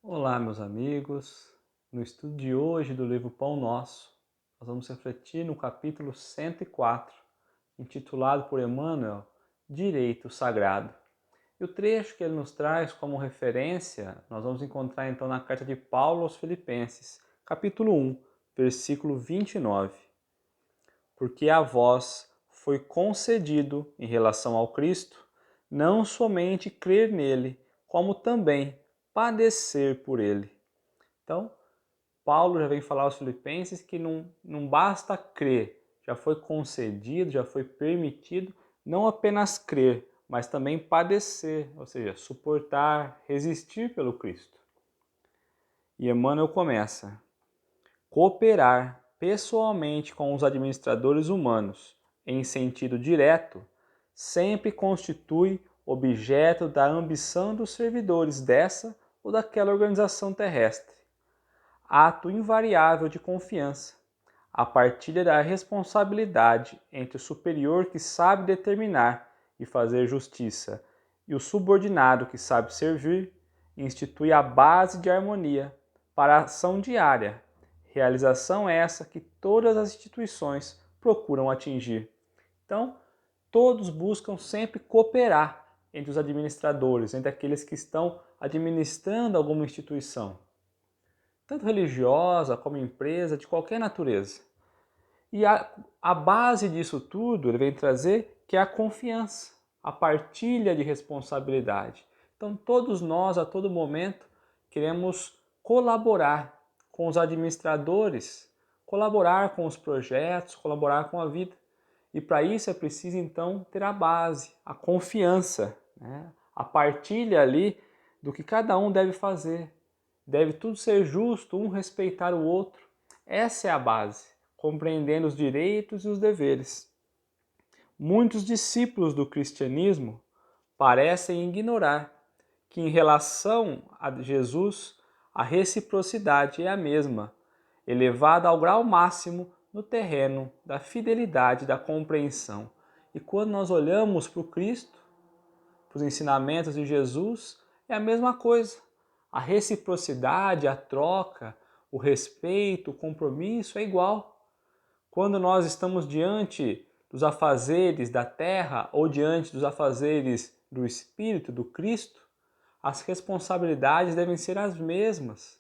Olá, meus amigos. No estudo de hoje do livro Pão Nosso, nós vamos refletir no capítulo 104, intitulado por Emmanuel Direito Sagrado. E o trecho que ele nos traz como referência, nós vamos encontrar então na carta de Paulo aos Filipenses, capítulo 1, versículo 29. Porque a vós foi concedido, em relação ao Cristo, não somente crer nele, como também padecer por ele. Então, Paulo já vem falar aos Filipenses que não basta crer, já foi concedido, já foi permitido não apenas crer, mas também padecer, ou seja, suportar, resistir pelo Cristo. E Emmanuel começa: cooperar pessoalmente com os administradores humanos, em sentido direto, sempre constitui objeto da ambição dos servidores dessa ou daquela organização terrestre. Ato invariável de confiança, a partilha da responsabilidade entre o superior que sabe determinar e fazer justiça e o subordinado que sabe servir, institui a base de harmonia para a ação diária, realização essa que todas as instituições procuram atingir. Então, todos buscam sempre cooperar entre os administradores, entre aqueles que estão administrando alguma instituição, tanto religiosa como empresa, de qualquer natureza. E a base disso tudo ele vem trazer que é a confiança, a partilha de responsabilidade. Então todos nós, a todo momento, queremos colaborar com os administradores, colaborar com os projetos, colaborar com a vida. E para isso é preciso então ter a base, a confiança, né? A partilha ali do que cada um deve fazer. Deve tudo ser justo, um respeitar o outro. Essa é a base, compreendendo os direitos e os deveres. Muitos discípulos do cristianismo parecem ignorar que, em relação a Jesus, a reciprocidade é a mesma, elevada ao grau máximo no terreno da fidelidade e da compreensão. E quando nós olhamos para o Cristo, para os ensinamentos de Jesus, é a mesma coisa. A reciprocidade, a troca, o respeito, o compromisso é igual. Quando nós estamos diante dos afazeres da terra ou diante dos afazeres do Espírito, do Cristo, as responsabilidades devem ser as mesmas.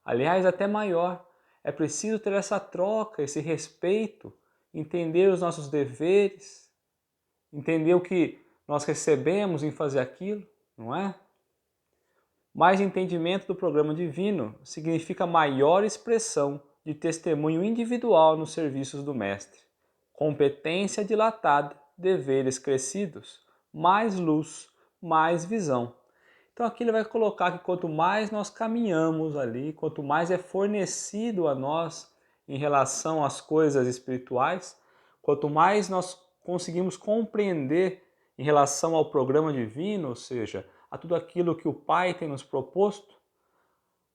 Aliás, até maior. É preciso ter essa troca, esse respeito, entender os nossos deveres, entender o que nós recebemos em fazer aquilo, não é? Mais entendimento do programa divino significa maior expressão de testemunho individual nos serviços do Mestre. Competência dilatada, deveres crescidos, mais luz, mais visão. Então aqui ele vai colocar que quanto mais nós caminhamos ali, quanto mais é fornecido a nós em relação às coisas espirituais, quanto mais nós conseguimos compreender em relação ao programa divino, ou seja, a tudo aquilo que o Pai tem nos proposto,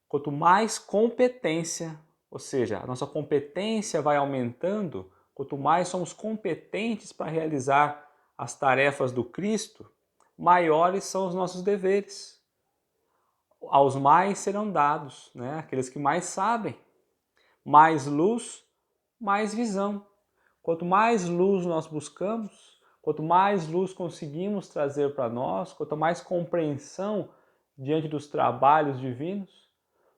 quanto mais competência, ou seja, a nossa competência vai aumentando, quanto mais somos competentes para realizar as tarefas do Cristo, maiores são os nossos deveres. Aos mais serão dados, né? Aqueles que mais sabem. Mais luz, mais visão. Quanto mais luz nós buscamos, quanto mais luz conseguimos trazer para nós, quanto mais compreensão diante dos trabalhos divinos,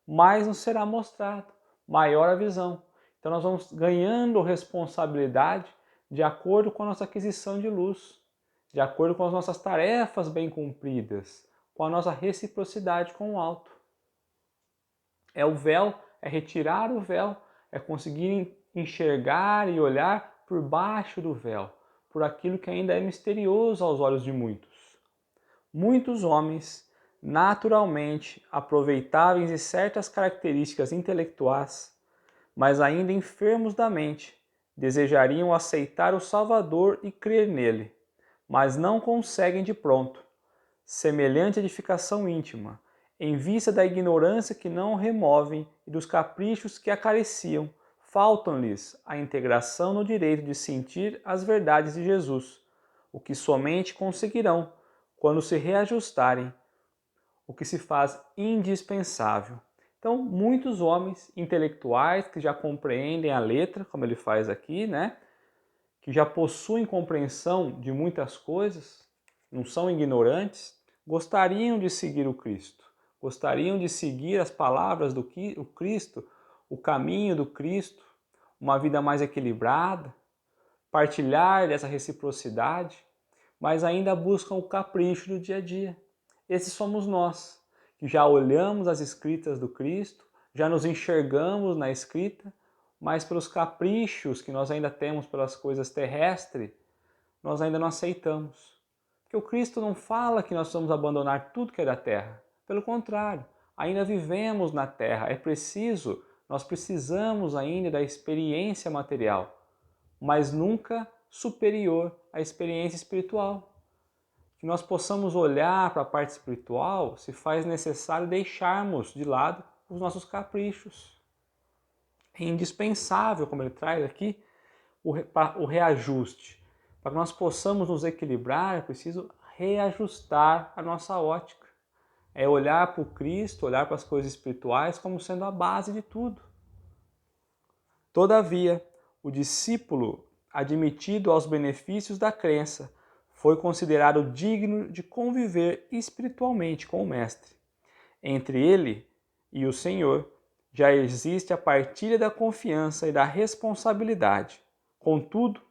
mais nos será mostrado, maior a visão. Então nós vamos ganhando responsabilidade de acordo com a nossa aquisição de luz, de acordo com as nossas tarefas bem cumpridas, com a nossa reciprocidade com o alto. É o véu, é retirar o véu, é conseguir enxergar e olhar por baixo do véu, por aquilo que ainda é misterioso aos olhos de muitos. Muitos homens, naturalmente aproveitáveis de certas características intelectuais, mas ainda enfermos da mente, desejariam aceitar o Salvador e crer nele, mas não conseguem de pronto. Semelhante edificação íntima, em vista da ignorância que não removem e dos caprichos que acariciam, faltam-lhes a integração no direito de sentir as verdades de Jesus, o que somente conseguirão quando se reajustarem o que se faz indispensável. Então, muitos homens intelectuais que já compreendem a letra, como ele faz aqui, né? Que já possuem compreensão de muitas coisas, não são ignorantes, gostariam de seguir o Cristo, gostariam de seguir as palavras do Cristo, o caminho do Cristo, uma vida mais equilibrada, partilhar dessa reciprocidade, mas ainda buscam o capricho do dia a dia. Esses somos nós, que já olhamos as escritas do Cristo, já nos enxergamos na escrita, mas pelos caprichos que nós ainda temos pelas coisas terrestres, nós ainda não aceitamos. Porque o Cristo não fala que nós vamos abandonar tudo que é da terra. Pelo contrário, ainda vivemos na terra. Nós precisamos ainda da experiência material, mas nunca superior à experiência espiritual. Que nós possamos olhar para a parte espiritual, se faz necessário deixarmos de lado os nossos caprichos. É indispensável, como ele traz aqui, o reajuste. Para que nós possamos nos equilibrar, é preciso reajustar a nossa ótica. É olhar para o Cristo, olhar para as coisas espirituais como sendo a base de tudo. Todavia, o discípulo admitido aos benefícios da crença foi considerado digno de conviver espiritualmente com o Mestre. Entre ele e o Senhor já existe a partilha da confiança e da responsabilidade. Contudo,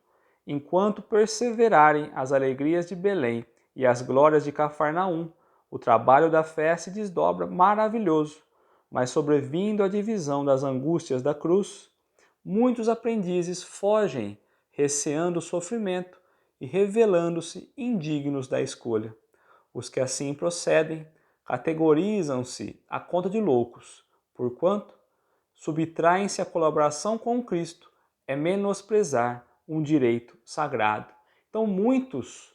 enquanto perseverarem as alegrias de Belém e as glórias de Cafarnaum, o trabalho da fé se desdobra maravilhoso, mas sobrevindo a divisão das angústias da cruz, muitos aprendizes fogem, receando o sofrimento e revelando-se indignos da escolha. Os que assim procedem categorizam-se à conta de loucos, porquanto subtraem-se à colaboração com Cristo, é menosprezar um direito sagrado. Então muitos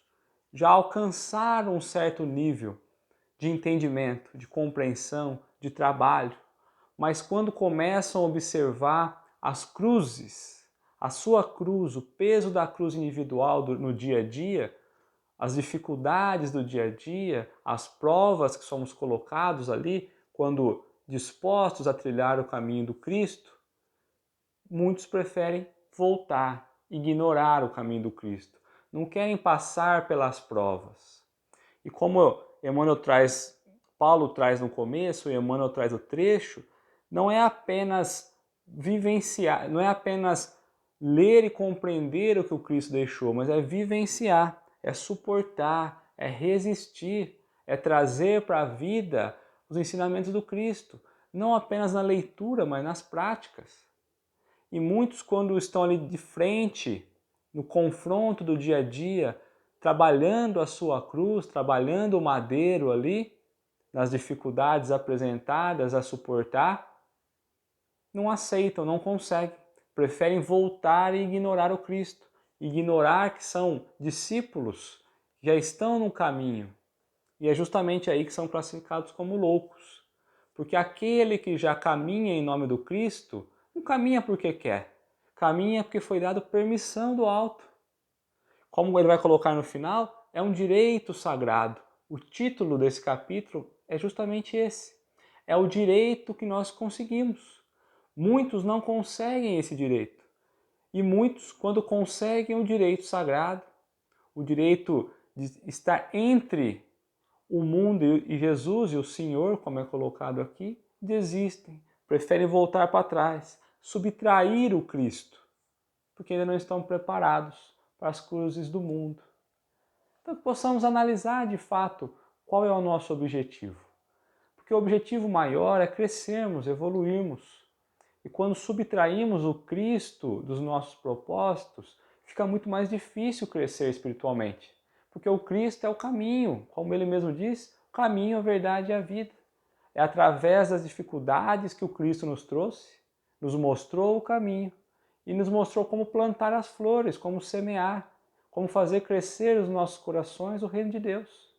já alcançaram um certo nível de entendimento, de compreensão, de trabalho, mas quando começam a observar as cruzes, a sua cruz, o peso da cruz individual no dia a dia, as dificuldades do dia a dia, as provas que somos colocados ali, quando dispostos a trilhar o caminho do Cristo, muitos preferem voltar, ignorar o caminho do Cristo. Não querem passar pelas provas. E como Paulo traz no começo, e Emmanuel traz o trecho, não é apenas vivenciar, não é apenas ler e compreender o que o Cristo deixou, mas é vivenciar, é suportar, é resistir, é trazer para a vida os ensinamentos do Cristo, não apenas na leitura, mas nas práticas. E muitos, quando estão ali de frente, no confronto do dia a dia, trabalhando a sua cruz, trabalhando o madeiro ali, nas dificuldades apresentadas a suportar, não aceitam, não conseguem. Preferem voltar e ignorar o Cristo. Ignorar que são discípulos, que já estão no caminho. E é justamente aí que são classificados como loucos. Porque aquele que já caminha em nome do Cristo, não caminha porque quer. Caminha porque foi dado permissão do alto. Como ele vai colocar no final, é um direito sagrado. O título desse capítulo é justamente esse. É o direito que nós conseguimos. Muitos não conseguem esse direito. E muitos, quando conseguem o direito sagrado, o direito de estar entre o mundo e Jesus e o Senhor, como é colocado aqui, desistem, preferem voltar para trás, subtrair o Cristo, porque ainda não estão preparados para as cruzes do mundo. Então, que possamos analisar de fato qual é o nosso objetivo. Porque o objetivo maior é crescermos, evoluirmos. E quando subtraímos o Cristo dos nossos propósitos, fica muito mais difícil crescer espiritualmente. Porque o Cristo é o caminho, como ele mesmo diz, o caminho, a verdade e a vida. É através das dificuldades que o Cristo nos trouxe, nos mostrou o caminho e nos mostrou como plantar as flores, como semear, como fazer crescer os nossos corações o reino de Deus.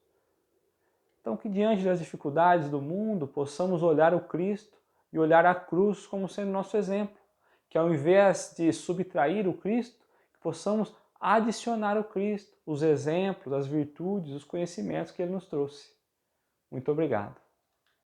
Então, que diante das dificuldades do mundo, possamos olhar o Cristo e olhar a cruz como sendo nosso exemplo. Que ao invés de subtrair o Cristo, que possamos adicionar o Cristo, os exemplos, as virtudes, os conhecimentos que ele nos trouxe. Muito obrigado.